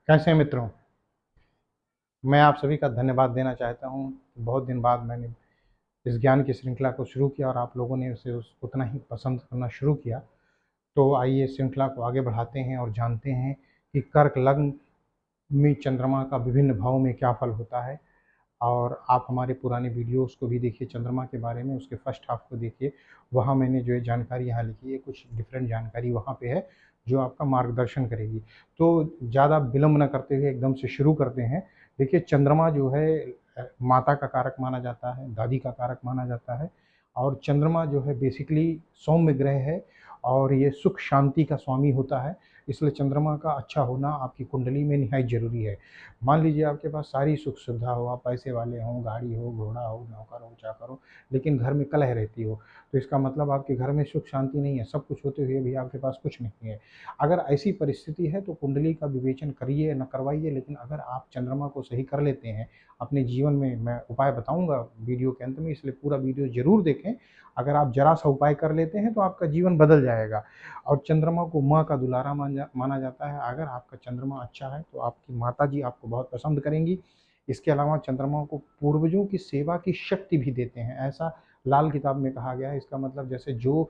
कैसे हैं मित्रों। मैं आप सभी का धन्यवाद देना चाहता हूँ। बहुत दिन बाद मैंने इस ज्ञान की श्रृंखला को शुरू किया और आप लोगों ने उसे उतना ही पसंद करना शुरू किया। तो आइए श्रृंखला को आगे बढ़ाते हैं और जानते हैं कि कर्क लग्न में चंद्रमा का विभिन्न भावों में क्या फल होता है। और आप हमारे पुराने वीडियोस को भी देखिए, चंद्रमा के बारे में उसके फर्स्ट हाफ को देखिए। वहाँ मैंने जो है जानकारी यहाँ लिखी है, कुछ डिफरेंट जानकारी वहाँ पे है जो आपका मार्गदर्शन करेगी। तो ज़्यादा विलंब न करते हुए एकदम से शुरू करते हैं। देखिए, चंद्रमा जो है माता का कारक माना जाता है, दादी का कारक माना जाता है। और चंद्रमा जो है बेसिकली सौम्य ग्रह है और ये सुख शांति का स्वामी होता है। इसलिए चंद्रमा का अच्छा होना आपकी कुंडली में निहायत ज़रूरी है। मान लीजिए आपके पास सारी सुख सुविधा हो, आप पैसे वाले हों, गाड़ी हो, घोड़ा हो, नौकर हो, चाकर हो, लेकिन घर में कलह रहती हो, तो इसका मतलब आपके घर में सुख शांति नहीं है। सब कुछ होते हुए भी आपके पास कुछ नहीं है। अगर ऐसी परिस्थिति है तो कुंडली का विवेचन करिए, न करवाइए। लेकिन अगर आप चंद्रमा को सही कर लेते हैं अपने जीवन में, मैं उपाय बताऊंगा वीडियो के अंत में, इसलिए पूरा वीडियो जरूर देखें। अगर आप जरा सा उपाय कर लेते हैं तो आपका जीवन बदल जाएगा। और चंद्रमा को माँ का दुलारा माना जाता है। अगर आपका चंद्रमा अच्छा है तो आपकी माता जी आपको बहुत पसंद करेंगी। इसके अलावा चंद्रमा को पूर्वजों की सेवा की शक्ति भी देते हैं, ऐसा लाल किताब में कहा गया है। इसका मतलब जैसे जो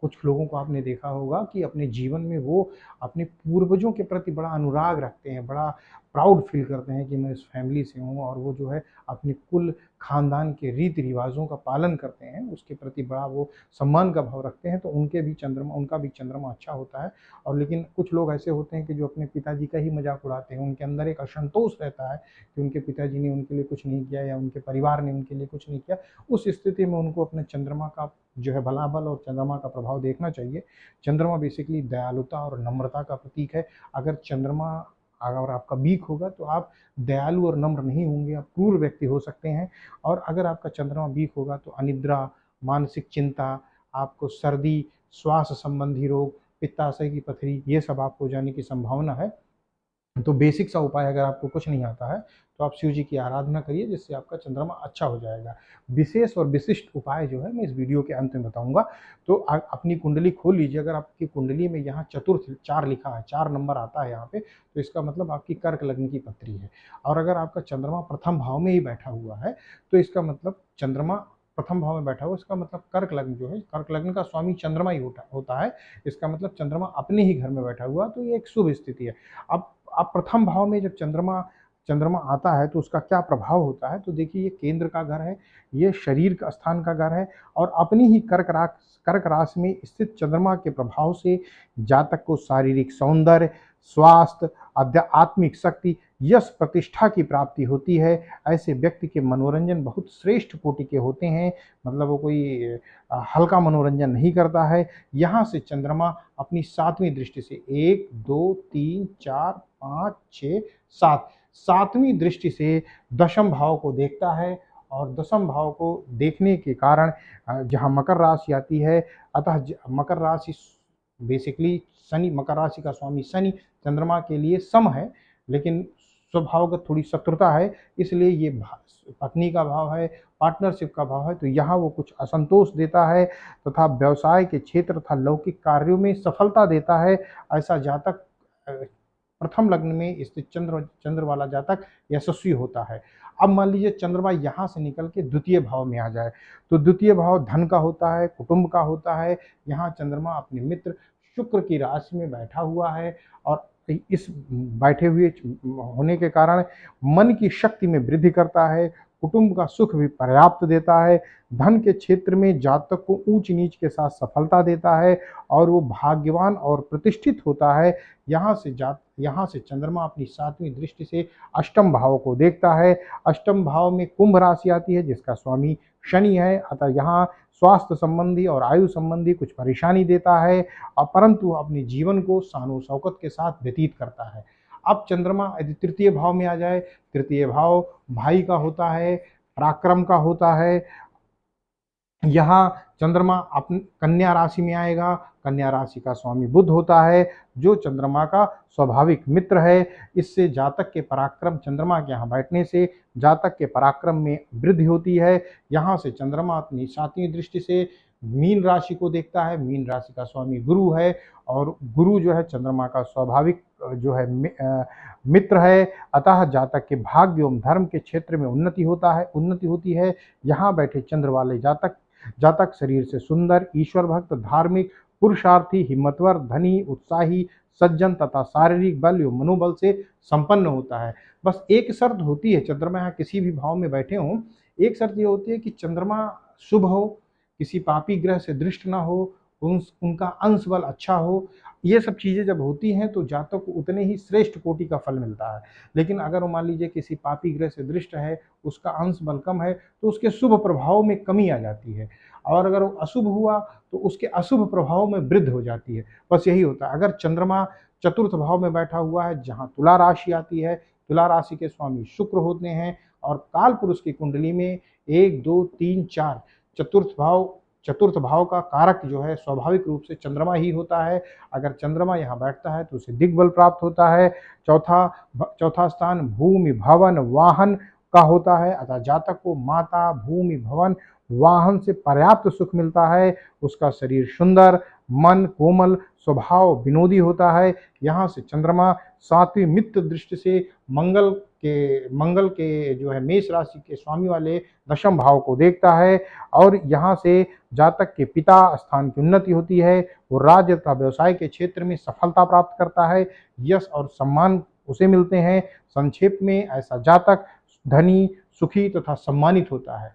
कुछ लोगों को आपने देखा होगा कि अपने जीवन में वो अपने पूर्वजों के प्रति बड़ा अनुराग रखते हैं, बड़ा प्राउड फील करते हैं कि मैं इस फैमिली से हूँ, और वो जो है अपने कुल खानदान के रीति रिवाजों का पालन करते हैं, उसके प्रति बड़ा वो सम्मान का भाव रखते हैं। तो उनका भी चंद्रमा अच्छा होता है। और लेकिन कुछ लोग ऐसे होते हैं कि जो अपने पिताजी का ही मजाक उड़ाते हैं, उनके अंदर एक असंतोष रहता है कि उनके पिताजी ने उनके लिए कुछ नहीं किया या उनके परिवार ने उनके लिए कुछ नहीं किया। उस स्थिति में उनको अपने चंद्रमा का जो है बलाबल और चंद्रमा का प्रभाव देखना चाहिए। चंद्रमा बेसिकली दयालुता और नम्रता का प्रतीक है। अगर आपका वीक होगा तो आप दयालु और नम्र नहीं होंगे, आप क्रूर व्यक्ति हो सकते हैं। और अगर आपका चंद्रमा वीक होगा तो अनिद्रा, मानसिक चिंता, आपको सर्दी, श्वास संबंधी रोग, पित्ताशय की पथरी, ये सब आपको हो जाने की संभावना है। तो बेसिक सा उपाय, अगर आपको कुछ नहीं आता है तो आप शिव जी की आराधना करिए, जिससे आपका चंद्रमा अच्छा हो जाएगा। विशेष और विशिष्ट उपाय जो है मैं इस वीडियो के अंत में बताऊंगा। तो अपनी कुंडली खोल लीजिए। अगर आपकी कुंडली में यहाँ चतुर्थ 4 लिखा है, 4 नंबर आता है यहाँ पे, तो इसका मतलब आपकी कर्क लग्न की पत्री है। और अगर आपका चंद्रमा प्रथम भाव में ही बैठा हुआ है तो इसका मतलब चंद्रमा प्रथम भाव में बैठा हुआ, इसका मतलब कर्क लग्न जो है, कर्क लग्न का स्वामी चंद्रमा ही होता है। इसका मतलब चंद्रमा अपने ही घर में बैठा हुआ, तो ये एक शुभ स्थिति है। अब प्रथम भाव में जब चंद्रमा चंद्रमा आता है तो उसका क्या प्रभाव होता है, तो देखिए ये केंद्र का घर है, ये शरीर का स्थान का घर है। और अपनी ही कर्क राशि में स्थित चंद्रमा के प्रभाव से जातक को शारीरिक सौंदर्य, स्वास्थ्य, आध्यात्मिक शक्ति, यश प्रतिष्ठा की प्राप्ति होती है। ऐसे व्यक्ति के मनोरंजन बहुत श्रेष्ठ कोटि के होते हैं। मतलब वो कोई हल्का मनोरंजन नहीं करता है। यहाँ से चंद्रमा अपनी 7वीं दृष्टि से, 1 2 3 4 5 6 7, 7वीं दृष्टि से दशम भाव को देखता है। और दशम भाव को देखने के कारण जहाँ मकर राशि आती है, अतः मकर राशि बेसिकली शनि, मकर राशि का स्वामी शनि चंद्रमा के लिए सम है, लेकिन स्वभावगत थोड़ी शत्रुता है। इसलिए ये पत्नी का भाव है, पार्टनरशिप का भाव है, तो यहाँ वो कुछ असंतोष देता है तथा व्यवसाय के क्षेत्र तथा लौकिक कार्यों में सफलता देता है। ऐसा जातक प्रथम लग्न में स्थित चंद्र वाला जातक यशस्वी होता है। अब मान लीजिए चंद्रमा यहाँ से निकल के द्वितीय भाव में आ जाए, तो द्वितीय भाव धन का होता है, कुटुंब का होता है। यहाँ चंद्रमा अपने मित्र शुक्र की राशि में बैठा हुआ है। और इस बैठे हुए होने के कारण मन की शक्ति में वृद्धि करता है, कुटुंब का सुख भी पर्याप्त देता है। धन के क्षेत्र में जातक को ऊंच नीच के साथ सफलता देता है और वो भाग्यवान और प्रतिष्ठित होता है। यहाँ से चंद्रमा अपनी 7वीं दृष्टि से अष्टम भाव को देखता है। अष्टम भाव में कुंभ राशि आती है जिसका स्वामी शनि है। अतः यहाँ स्वास्थ्य संबंधी और आयु संबंधी कुछ परेशानी देता है, और परंतु अपने जीवन को शानो शौकत के साथ व्यतीत करता है। अब चंद्रमा यदि तृतीय भाव में आ जाए, तृतीय भाव भाई का होता है, पराक्रम का होता है। यहाँ चंद्रमा अपन कन्या राशि में आएगा। कन्या राशि का स्वामी बुध होता है, जो चंद्रमा का स्वाभाविक मित्र है। इससे जातक के पराक्रम, चंद्रमा के यहाँ बैठने से जातक के पराक्रम में वृद्धि होती है। यहाँ से चंद्रमा अपनी 7वीं दृष्टि से मीन राशि को देखता है। मीन राशि का स्वामी गुरु है और गुरु जो है चंद्रमा का स्वाभाविक जो है मित्र है। अतः जातक के भाग्य एवं धर्म के क्षेत्र में उन्नति होती है। यहाँ बैठे चंद्र वाले जातक शरीर से सुंदर, ईश्वर भक्त, धार्मिक, पुरुषार्थी, हिम्मतवर, धनी, उत्साही, सज्जन तथा शारीरिक बल एवं मनोबल से संपन्न होता है। बस एक शर्त होती है, चंद्रमा यहाँ किसी भी भाव में बैठे हों, एक शर्त ये होती है कि चंद्रमा शुभ हो, किसी पापी ग्रह से दृष्ट ना हो, उनका अंश बल अच्छा हो। ये सब चीज़ें जब होती हैं तो जातक को उतने ही श्रेष्ठ कोटि का फल मिलता है। लेकिन अगर वो मान लीजिए किसी पापी ग्रह से दृष्ट है, उसका अंश बल कम है, तो उसके शुभ प्रभाव में कमी आ जाती है, और अगर वो अशुभ हुआ तो उसके अशुभ प्रभाव में वृद्धि हो जाती है। बस यही होता है। अगर चंद्रमा चतुर्थ भाव में बैठा हुआ है, जहाँ तुला राशि आती है, तुला राशि के स्वामी शुक्र होते हैं, और काल पुरुष की कुंडली में 1, 2, 3, 4 चतुर्थ भाव का कारक जो है स्वाभाविक रूप से चंद्रमा ही होता है। अगर चंद्रमा यहाँ बैठता है तो उसे दिग्बल प्राप्त होता है। चौथा स्थान भूमि, भवन, वाहन का होता है। अतः जातक को माता, भूमि, भवन, वाहन से पर्याप्त सुख मिलता है। उसका शरीर सुंदर, मन कोमल, स्वभाव विनोदी होता है। यहाँ से चंद्रमा 7वीं मित्र दृष्टि से मंगल के जो है मेष राशि के स्वामी वाले दशम भाव को देखता है, और यहाँ से जातक के पिता स्थान की उन्नति होती है। वो राज्य तथा व्यवसाय के क्षेत्र में सफलता प्राप्त करता है, यश और सम्मान उसे मिलते हैं। संक्षेप में ऐसा जातक धनी, सुखी तथा सम्मानित होता है।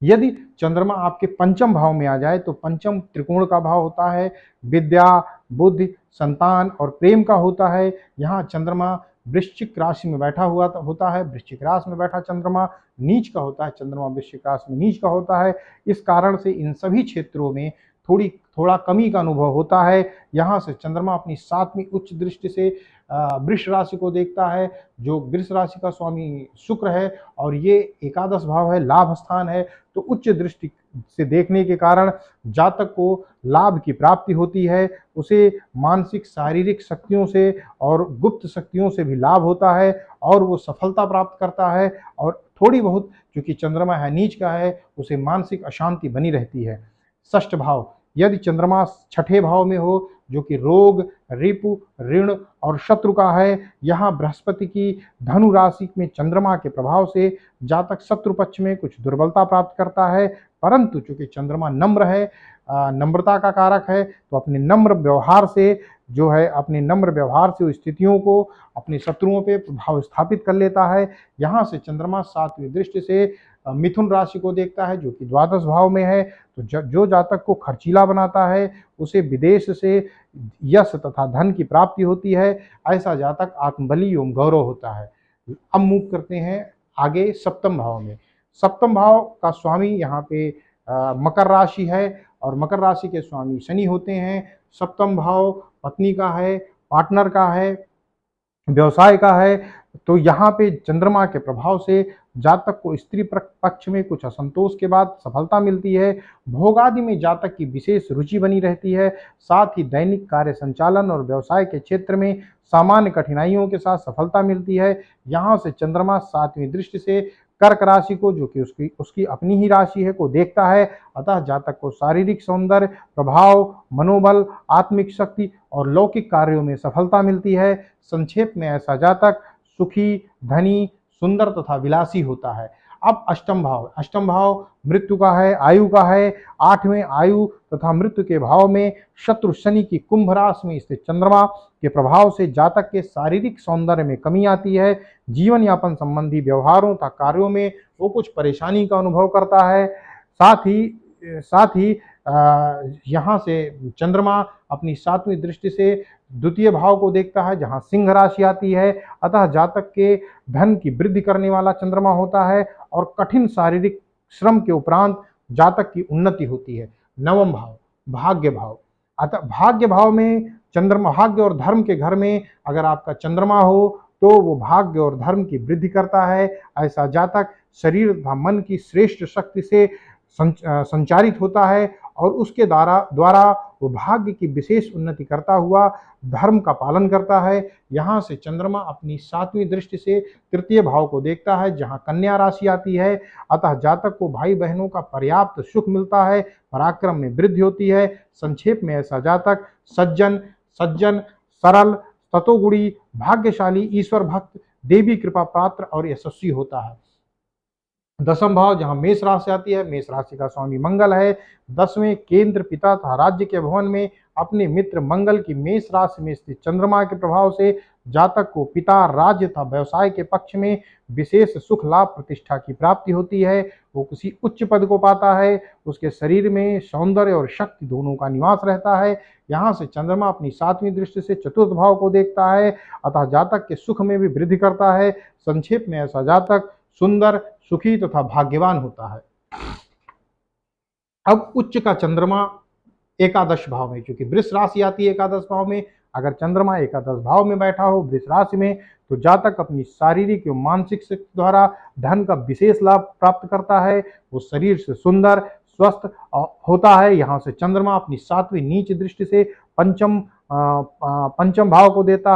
यदि चंद्रमा आपके पंचम भाव में आ जाए तो पंचम त्रिकोण का भाव होता है, विद्या, बुद्धि, संतान और प्रेम का होता है। यहाँ चंद्रमा वृश्चिक राशि में बैठा हुआ होता है। वृश्चिक राशि में बैठा चंद्रमा नीच का होता है। चंद्रमा वृश्चिक राशि में नीच का होता है। इस कारण से इन सभी क्षेत्रों में थोड़ा कमी का अनुभव होता है। यहाँ से चंद्रमा अपनी 7वीं उच्च दृष्टि से वृष राशि को देखता है, जो वृष राशि का स्वामी शुक्र है, और ये एकादश भाव है, लाभ स्थान है। तो उच्च दृष्टि से देखने के कारण जातक को लाभ की प्राप्ति होती है। उसे मानसिक शारीरिक शक्तियों से और गुप्त शक्तियों से भी लाभ होता है, और वो सफलता प्राप्त करता है। और थोड़ी बहुत, क्योंकि चंद्रमा है नीच का है, उसे मानसिक अशांति बनी रहती है। षष्ठ भाव, यदि चंद्रमा छठे भाव में हो, जो कि रोग, रिपु, ऋण और शत्रु का है, यहाँ बृहस्पति की धनु राशि में चंद्रमा के प्रभाव से जातक शत्रु पक्ष में कुछ दुर्बलता प्राप्त करता है। परंतु चूंकि चंद्रमा नम्र है, नम्रता का कारक है, तो अपने नम्र व्यवहार से स्थितियों को अपने शत्रुओं पे प्रभाव स्थापित कर लेता है। यहाँ से चंद्रमा 7वीं दृष्टि से मिथुन राशि को देखता है, जो कि द्वादश भाव में है। तो जो जातक को खर्चीला बनाता है, उसे विदेश से यश तथा धन की प्राप्ति होती है। ऐसा जातक आत्मबली एवं गौरव होता है। अब मूव करते हैं आगे सप्तम भाव में। सप्तम भाव का स्वामी यहाँ पे मकर राशि है, और मकर राशि के स्वामी शनि होते हैं। सप्तम भाव पत्नी का है, पार्टनर का है, व्यवसाय का है। तो यहाँ पे चंद्रमा के प्रभाव से जातक को स्त्री पक्ष में कुछ असंतोष के बाद सफलता मिलती है। भोग आदि में जातक की विशेष रुचि बनी रहती है। साथ ही दैनिक कार्य संचालन और व्यवसाय के क्षेत्र में सामान्य कठिनाइयों के साथ सफलता मिलती है। यहाँ से चंद्रमा 7वीं दृष्टि से कर्क राशि को, जो कि उसकी अपनी ही राशि है, को देखता है। अतः जातक को शारीरिक सौंदर्य, प्रभाव, मनोबल, आत्मिक शक्ति और लौकिक कार्यों में सफलता मिलती है। संक्षेप में ऐसा जातक सुखी, धनी, सुंदर तथा विलासी होता है। अब अष्टम भाव मृत्यु का है, आयु का है। 8वें आयु तथा मृत्यु के भाव में शत्रु शनि की कुंभ राशि में स्थित चंद्रमा के प्रभाव से जातक के शारीरिक सौंदर्य में कमी आती है। जीवन यापन संबंधी व्यवहारों तथा कार्यों में वो कुछ परेशानी का अनुभव करता है। साथ ही यहाँ से चंद्रमा अपनी 7वीं दृष्टि से द्वितीय भाव को देखता है, जहाँ सिंह राशि आती है। अतः जातक के धन की वृद्धि करने वाला चंद्रमा होता है, और कठिन शारीरिक श्रम के उपरांत जातक की उन्नति होती है। नवम भाव भाग्य भाव, अतः भाग्य भाव में चंद्रमा, भाग्य और धर्म के घर में अगर आपका चंद्रमा हो तो वो भाग्य और धर्म की वृद्धि करता है। ऐसा जातक शरीर तथा मन की श्रेष्ठ शक्ति से संचारित होता है, और उसके द्वारा वो भाग्य की विशेष उन्नति करता हुआ धर्म का पालन करता है। यहाँ से चंद्रमा अपनी 7वीं दृष्टि से तृतीय भाव को देखता है, जहाँ कन्या राशि आती है। अतः जातक को भाई बहनों का पर्याप्त सुख मिलता है, पराक्रम में वृद्धि होती है। संक्षेप में ऐसा जातक सज्जन सज्जन सरल, ततोगुणी, भाग्यशाली, ईश्वर भक्त, देवी कृपा पात्र और यशस्वी होता है। 10वां भाव जहां मेष राशि आती है, मेष राशि का स्वामी मंगल है। 10वें केंद्र पिता तथा राज्य के भवन में अपने मित्र मंगल की मेष राशि में स्थित चंद्रमा के प्रभाव से जातक को पिता, राज्य तथा व्यवसाय के पक्ष में विशेष सुख लाभ प्रतिष्ठा की प्राप्ति होती है। वो किसी उच्च पद को पाता है। उसके शरीर में सौंदर्य और शक्ति दोनों का निवास रहता है। यहाँ से चंद्रमा अपनी 7वीं दृष्टि से चतुर्थ भाव को देखता है, अतः जातक के सुख में भी वृद्धि करता है। संक्षेप में ऐसा जातक सुंदर, सुखी तथा भाग्यवान होता है। अब उच्च का चंद्रमा एकादश भाव में, क्योंकि वृष राशि आती है एकादश भाव में, अगर चंद्रमा एकादश भाव में बैठा हो वृष राशि में, तो जातक अपनी शारीरिक एवं मानसिक शक्ति द्वारा धन का विशेष लाभ प्राप्त करता है। वो शरीर से सुंदर, स्वस्थ होता है। यहाँ से चंद्रमा अपनी 7वीं नीच दृष्टि से पंचम भाव को देखता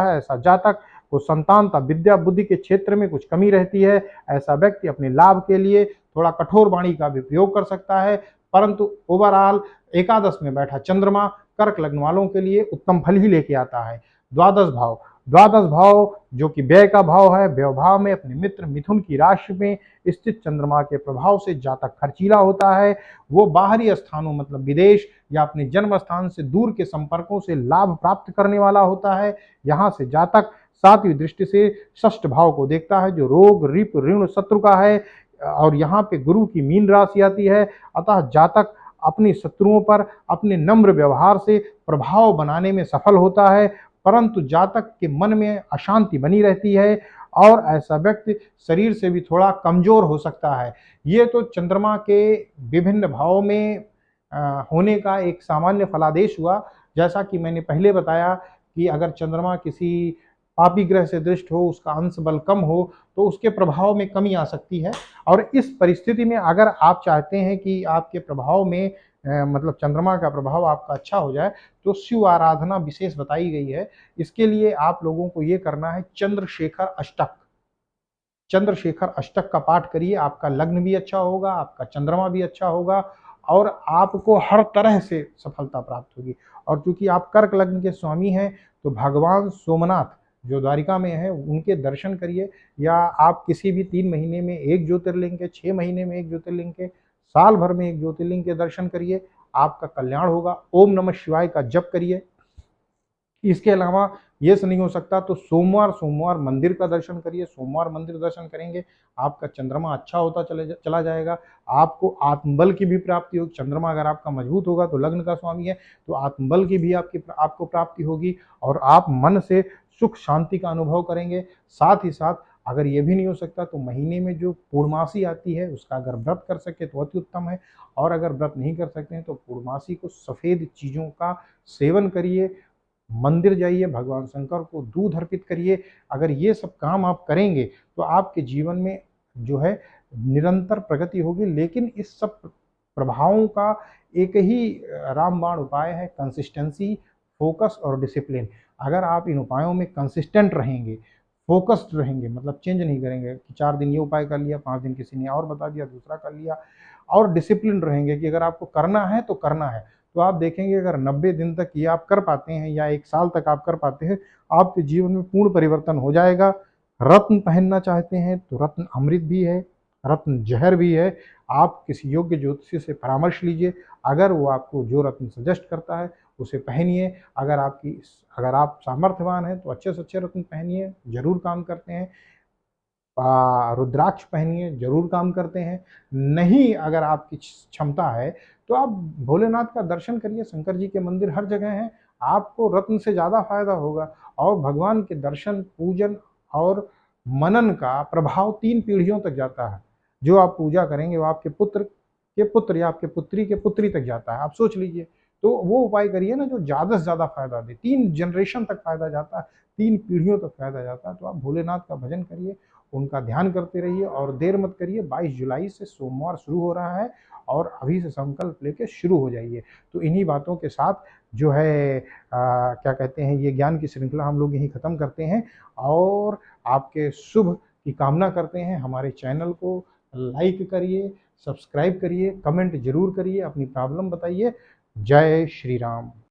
है। ऐसा जातक को संतान तथा विद्या बुद्धि के क्षेत्र में कुछ कमी रहती है। ऐसा व्यक्ति अपने लाभ के लिए थोड़ा कठोर वाणी का भी प्रयोग कर सकता है, परंतु ओवरऑल एकादश में बैठा चंद्रमा कर्क लग्न वालों के लिए उत्तम फल ही लेके आता है। द्वादश भाव जो कि व्यय का भाव है, व्यय भाव में अपने मित्र मिथुन की राशि में स्थित चंद्रमा के प्रभाव से जातक खर्चीला होता है। वो बाहरी स्थानों मतलब विदेश या अपने जन्म स्थान से दूर के संपर्कों से लाभ प्राप्त करने वाला होता है। यहाँ से जातक 7वीं दृष्टि से षष्ठ भाव को देखता है, जो रोग, रिप, ऋण, शत्रु का है, और यहाँ पे गुरु की मीन राशि आती है। अतः जातक अपने शत्रुओं पर अपने नम्र व्यवहार से प्रभाव बनाने में सफल होता है, परंतु जातक के मन में अशांति बनी रहती है और ऐसा व्यक्ति शरीर से भी थोड़ा कमजोर हो सकता है। ये तो चंद्रमा के विभिन्न भावों में होने का एक सामान्य फलादेश हुआ। जैसा कि मैंने पहले बताया कि अगर चंद्रमा किसी पापी ग्रह से दृष्ट हो, उसका अंश बल कम हो, तो उसके प्रभाव में कमी आ सकती है। और इस परिस्थिति में अगर आप चाहते हैं कि आपके प्रभाव में मतलब चंद्रमा का प्रभाव आपका अच्छा हो जाए, तो शिव आराधना विशेष बताई गई है। इसके लिए आप लोगों को ये करना है, चंद्रशेखर अष्टक का पाठ करिए। आपका लग्न भी अच्छा होगा, आपका चंद्रमा भी अच्छा होगा और आपको हर तरह से सफलता प्राप्त होगी। और चूंकि आप कर्क लग्न के स्वामी हैं, तो भगवान सोमनाथ जो द्वारिका में है उनके दर्शन करिए, या आप किसी भी 3 महीने में एक ज्योतिर्लिंग के, 6 महीने में एक ज्योतिर्लिंग के, साल भर में एक ज्योतिर्लिंग के दर्शन करिए, आपका कल्याण होगा। ओम नमः शिवाय का जप करिए। इसके अलावा ये नहीं हो सकता तो सोमवार मंदिर का दर्शन करिए। सोमवार मंदिर दर्शन करेंगे, आपका चंद्रमा अच्छा होता चला जाएगा। आपको आत्मबल की भी प्राप्ति होगी। चंद्रमा अगर आपका मजबूत होगा तो लग्न का स्वामी है, तो आत्मबल की भी आपको प्राप्ति होगी और आप मन से सुख शांति का अनुभव करेंगे। साथ ही साथ अगर ये भी नहीं हो सकता तो महीने में जो पूर्णमासी आती है उसका अगर व्रत कर सके तो अति उत्तम है। और अगर व्रत नहीं कर सकते हैं तो पूर्णमासी को सफ़ेद चीज़ों का सेवन करिए, मंदिर जाइए, भगवान शंकर को दूध अर्पित करिए। अगर ये सब काम आप करेंगे तो आपके जीवन में जो है निरंतर प्रगति होगी। लेकिन इस सब प्रभावों का एक ही रामबाण उपाय है, कंसिस्टेंसी, फोकस और डिसिप्लिन। अगर आप इन उपायों में कंसिस्टेंट रहेंगे, फोकस्ड रहेंगे, मतलब चेंज नहीं करेंगे कि 4 दिन ये उपाय कर लिया, 5 दिन किसी ने और बता दिया, दूसरा कर लिया, और डिसिप्लिन रहेंगे कि अगर आपको करना है तो करना है, तो आप देखेंगे अगर 90 दिन तक ये आप कर पाते हैं या 1 साल तक आप कर पाते हैं, आपके जीवन में पूर्ण परिवर्तन हो जाएगा। रत्न पहनना चाहते हैं तो रत्न अमृत भी है, रत्न जहर भी है। आप किसी योग्य ज्योतिषी से परामर्श लीजिए। अगर वो आपको जो रत्न सजेस्ट करता है उसे पहनिए। अगर आप सामर्थ्यवान हैं तो अच्छे से अच्छे रत्न पहनिए, जरूर काम करते हैं। रुद्राक्ष पहनिए, जरूर काम करते हैं। नहीं अगर आपकी क्षमता है तो आप भोलेनाथ का दर्शन करिए, शंकर जी के मंदिर हर जगह हैं, आपको रत्न से ज़्यादा फायदा होगा। और भगवान के दर्शन, पूजन और मनन का प्रभाव 3 पीढ़ियों तक जाता है। जो आप पूजा करेंगे वो आपके पुत्र के पुत्र या आपके पुत्री के पुत्री तक जाता है। आप सोच लीजिए, तो वो उपाय करिए ना जो ज़्यादा से ज़्यादा फायदा दे। 3 जनरेशन तक फायदा जाता है, 3 पीढ़ियों तक फायदा जाता है। तो आप भोलेनाथ का भजन करिए, उनका ध्यान करते रहिए और देर मत करिए। 22 जुलाई से सोमवार शुरू हो रहा है और अभी से संकल्प लेके शुरू हो जाइए। तो इन्हीं बातों के साथ जो है क्या कहते हैं, ये ज्ञान की श्रृंखला हम लोग यहीं ख़त्म करते हैं और आपके शुभ की कामना करते हैं। हमारे चैनल को लाइक करिए, सब्सक्राइब करिए, कमेंट ज़रूर करिए, अपनी प्रॉब्लम बताइए। जय श्री राम।